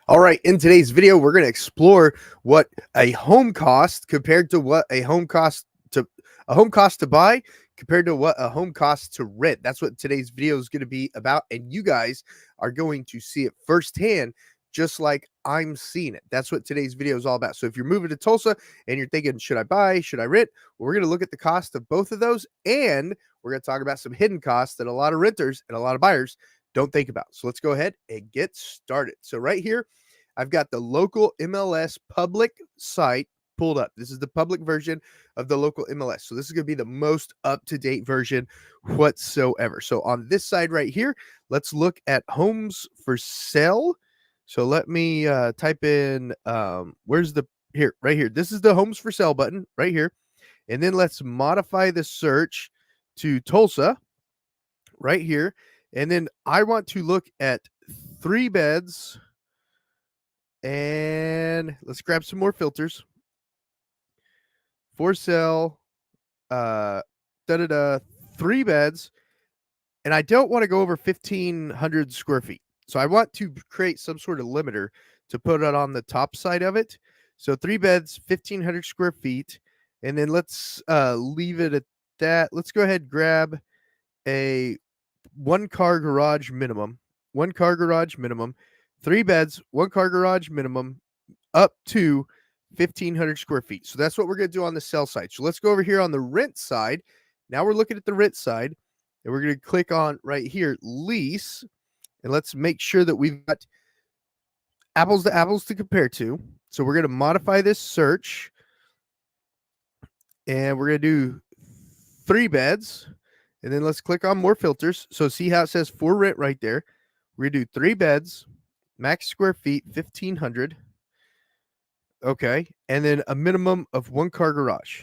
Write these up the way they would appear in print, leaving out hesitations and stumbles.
All right, in today's video, we're going to explore what a home cost compared to what a home cost to buy compared to what a home cost to rent. That's what today's video is going to be about, and you guys are going to see it firsthand, just like I'm seeing it. That's what today's video is all about. So if you're moving to Tulsa and you're thinking, should I buy, should I rent? Well, we're going to look at the cost of both of those, and we're going to talk about some hidden costs that a lot of renters and a lot of buyers don't think about. So let's go ahead and get started. So right here, I've got the local MLS public site pulled up. This is the public version of the local MLS. So this is going to be the most up-to-date version whatsoever. So on this side right here, let's look at homes for sale. So let me type in where's the here right here. This is the homes for sale button right here. And then let's modify the search to Tulsa right here. And then I want to look at 3 beds, and let's grab some more filters. For sale, 3 beds, and I don't want to go over 1,500 square feet. So I want to create some sort of limiter to put it on the top side of it. So 3 beds, 1,500 square feet, and then let's leave it at that. Let's go ahead and grab a 1-car garage minimum. 1-car garage minimum. 3 beds, 1-car garage minimum, up to 1,500 square feet. So that's what we're going to do on the sell side. So let's go over here on the rent side. Now we're looking at the rent side, and we're going to click on right here, lease, and let's make sure that we've got apples to compare to. So we're going to modify this search, and we're going to do 3 beds, and then let's click on more filters. So see how it says for rent right there. We're going to do 3 beds, max square feet, 1,500. Okay. And then a minimum of 1-car garage.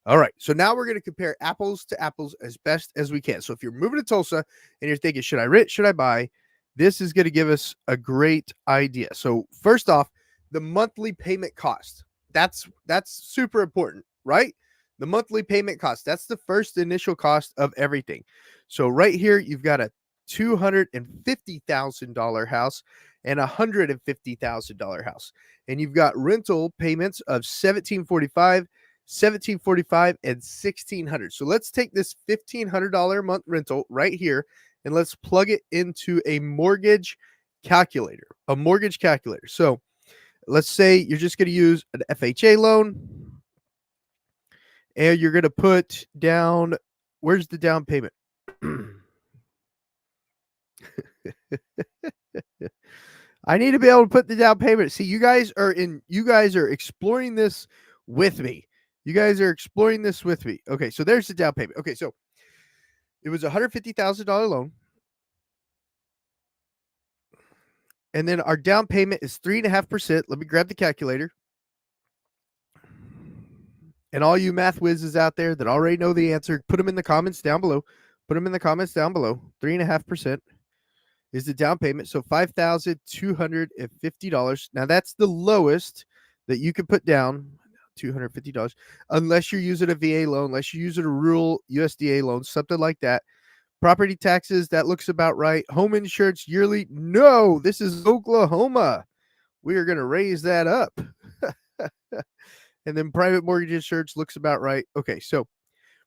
All right. So now we're going to compare apples to apples as best as we can. So if you're moving to Tulsa and you're thinking, should I rent? Should I buy? This is going to give us a great idea. So first off, the monthly payment cost. That's super important, right? The monthly payment cost. That's the first initial cost of everything. So right here, you've got a $250,000 house and a $150,000 house. And you've got rental payments of $1,745, and $1,600. So let's take this $1,500 a month rental right here and let's plug it into a mortgage calculator. So let's say you're just going to use an FHA loan, and you're going to put down, where's the down payment? I need to be able to put the down payment. See, you guys are exploring this with me. Okay, so there's the down payment. Okay, so it was a $150,000 loan. And then our down payment is 3.5%. Let me grab the calculator. And all you math whizzes out there that already know the answer, put them in the comments down below. 3.5% is the down payment. So $5,250. Now that's the lowest that you can put down, $250, unless you're using a VA loan, unless you're using a rural USDA loan, something like that. Property taxes, that looks about right. Home insurance yearly, no, this is Oklahoma. We are going to raise that up. And then private mortgage insurance looks about right. Okay, so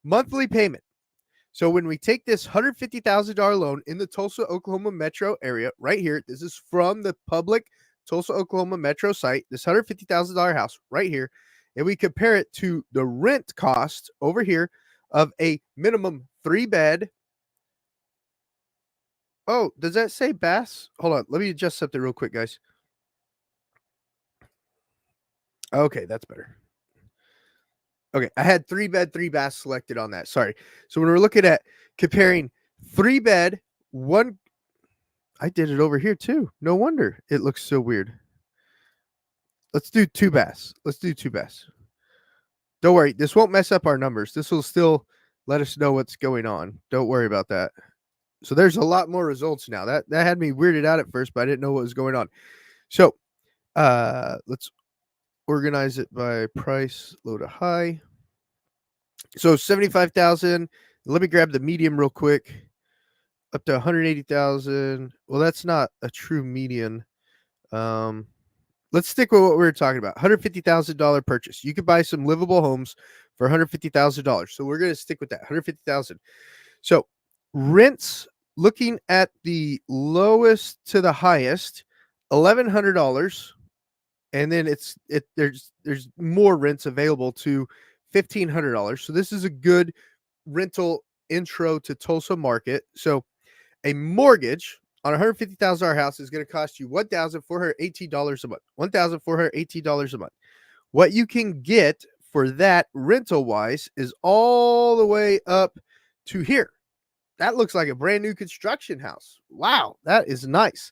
monthly payment. So when we take this $150,000 loan in the Tulsa, Oklahoma metro area right here, this is from the public Tulsa, Oklahoma metro site, this $150,000 house right here, and we compare it to the rent cost over here of a minimum 3-bed. Oh, does that say Bass? Hold on. Let me adjust something real quick, guys. Okay, that's better. Okay, I had 3-bed, 3 bath selected on that. Sorry. So when we're looking at comparing 3-bed, 1, I did it over here too. No wonder it looks so weird. Let's do 2 baths. Don't worry, this won't mess up our numbers. This will still let us know what's going on. Don't worry about that. So there's a lot more results now. That had me weirded out at first, but I didn't know what was going on. So let's organize it by price, low to high. So 75,000. Let me grab the medium real quick. Up to 180,000. Well, that's not a true median. Um, let's stick with what we were talking about. $150,000 purchase. You could buy some livable homes for $150,000. So we're going to stick with that. 150,000. So rents, looking at the lowest to the highest, $1,100, and then there's more rents available to $1,500. So this is a good rental intro to Tulsa market. So a mortgage on a $150,000 house is going to cost you $1,418 a month. $1,418 a month. What you can get for that rental wise is all the way up to here. That looks like a brand new construction house. Wow, that is nice.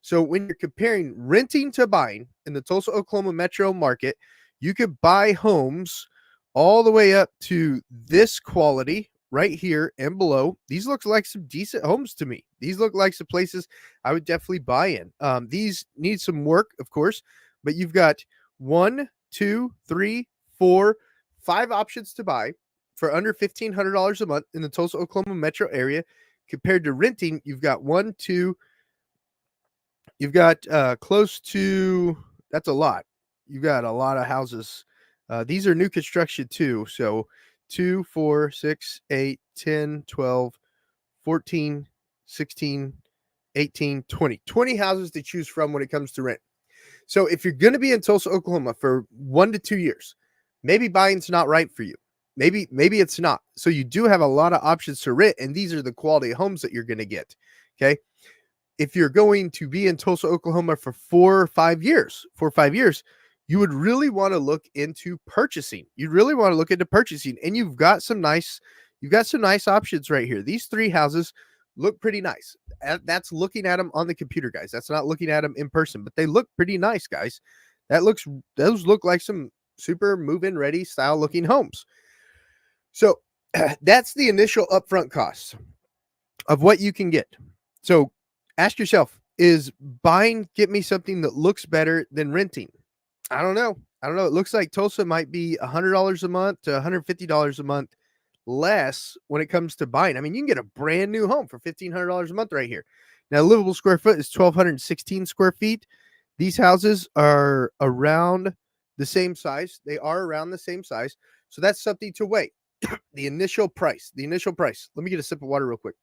So when you're comparing renting to buying in the Tulsa, Oklahoma metro market, you could buy homes all the way up to this quality right here and below. These look like some decent homes to me. These look like some places I would definitely buy in. These need some work, of course, but you've got one, two, three, four, five options to buy for under $1,500 a month in the Tulsa, Oklahoma metro area. Compared to renting, you've got you've got close to, that's a lot. You've got a lot of houses. These are new construction too. So 2, 4, 6, 8, 10, 12, 14, 16, 18, 20. 20 houses to choose from when it comes to rent. So if you're going to be in Tulsa, Oklahoma for 1 to 2 years, maybe buying's not right for you. Maybe it's not. So you do have a lot of options to rent, and these are the quality homes that you're going to get. Okay. If you're going to be in Tulsa, Oklahoma for 4 or 5 years, you would really want to look into purchasing. You'd really want to look into purchasing, and you've got some nice options right here. These three houses look pretty nice. That's looking at them on the computer, guys. That's not looking at them in person, but they look pretty nice, guys. Those look like some super move-in ready style looking homes. So that's the initial upfront costs of what you can get. So ask yourself, is buying get me something that looks better than renting? I don't know. It looks like Tulsa might be $100 a month to $150 a month less when it comes to buying. I mean, you can get a brand new home for $1,500 a month right here. Now, livable square foot is 1,216 square feet. These houses are around the same size. They are around the same size. So that's something to weigh. The initial price. Let me get a sip of water real quick.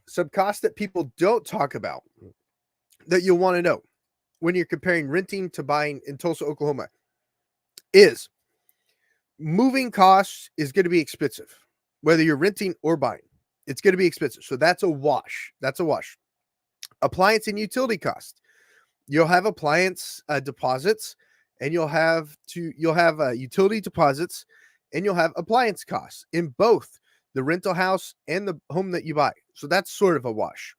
Some costs that people don't talk about that you'll want to know when you're comparing renting to buying in Tulsa, Oklahoma is moving costs is going to be expensive, whether you're renting or buying. It's going to be expensive. So that's a wash. Appliance and utility costs. You'll have appliance deposits, and you'll have utility deposits, and you'll have appliance costs in both the rental house and the home that you buy. So that's sort of a wash.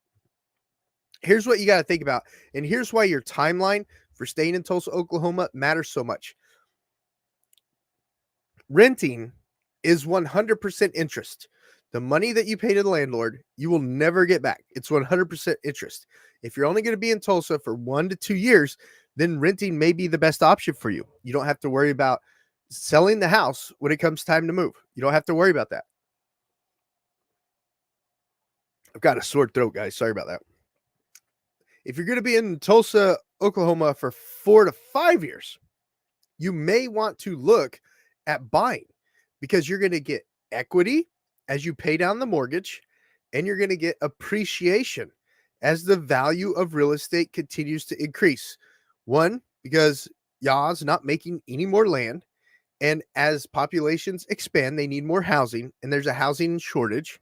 Here's what you got to think about, and here's why your timeline for staying in Tulsa, Oklahoma matters so much. Renting is 100% interest. The money that you pay to the landlord, you will never get back. It's 100% interest. If you're only going to be in Tulsa for 1 to 2 years, then renting may be the best option for you. You don't have to worry about selling the house when it comes time to move. You don't have to worry about that. I've got a sore throat, guys. Sorry about that. If you're going to be in Tulsa, Oklahoma for 4 to 5 years, you may want to look at buying because you're going to get equity as you pay down the mortgage, and you're going to get appreciation as the value of real estate continues to increase. One, because y'all's not making any more land, and as populations expand, they need more housing, and there's a housing shortage.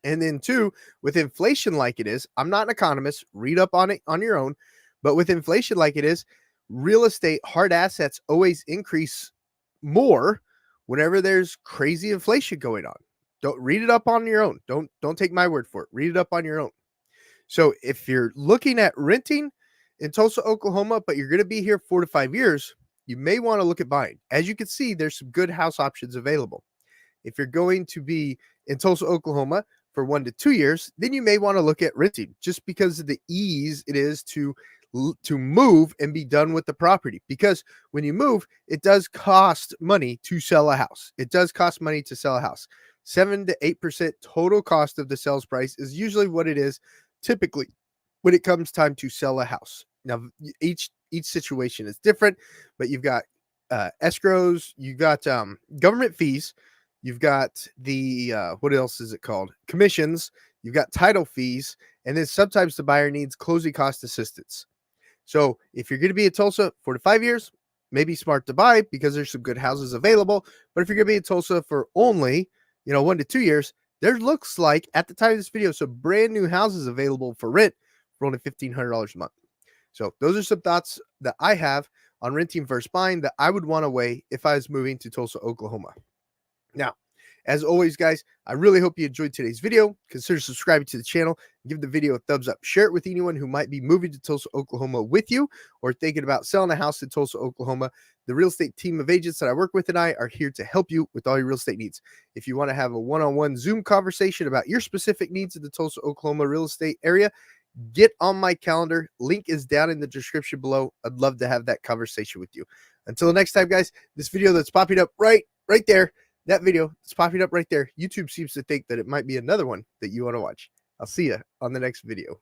And then two, with inflation like it is, I'm not an economist, read up on it on your own, but with inflation like it is, real estate hard assets always increase more whenever there's crazy inflation going on. Don't read it up on your own. Don't take my word for it. Read it up on your own. So if you're looking at renting in Tulsa, Oklahoma, but you're going to be here 4 to 5 years, you may want to look at buying. As you can see, there's some good house options available. If you're going to be in Tulsa, Oklahoma for 1 to 2 years, then you may want to look at renting just because of the ease it is to move and be done with the property. Because when you move, it does cost money to sell a house. 7 to 8% total cost of the sales price is usually what it is typically when it comes time to sell a house. Now, each situation is different, but you've got escrows, you've got government fees, you've got the what else is it called? Commissions, you've got title fees, and then sometimes the buyer needs closing cost assistance. So if you're going to be in Tulsa 4 to 5 years, maybe smart to buy because there's some good houses available. But if you're going to be in Tulsa for only 1 to 2 years, there looks like at the time of this video some brand new houses available for rent for only $1,500 a month. So those are some thoughts that I have on renting versus buying that I would want to weigh if I was moving to Tulsa, Oklahoma. Now, as always, guys, I really hope you enjoyed today's video. Consider subscribing to the channel. Give the video a thumbs up. Share it with anyone who might be moving to Tulsa, Oklahoma with you or thinking about selling a house in Tulsa, Oklahoma. The real estate team of agents that I work with and I are here to help you with all your real estate needs. If you want to have a one-on-one Zoom conversation about your specific needs in the Tulsa, Oklahoma real estate area, get on my calendar. Link is down in the description below. I'd love to have that conversation with you. Until next time, guys, this video that's popping up right there, that video is popping up right there. YouTube seems to think that it might be another one that you want to watch. I'll see you on the next video.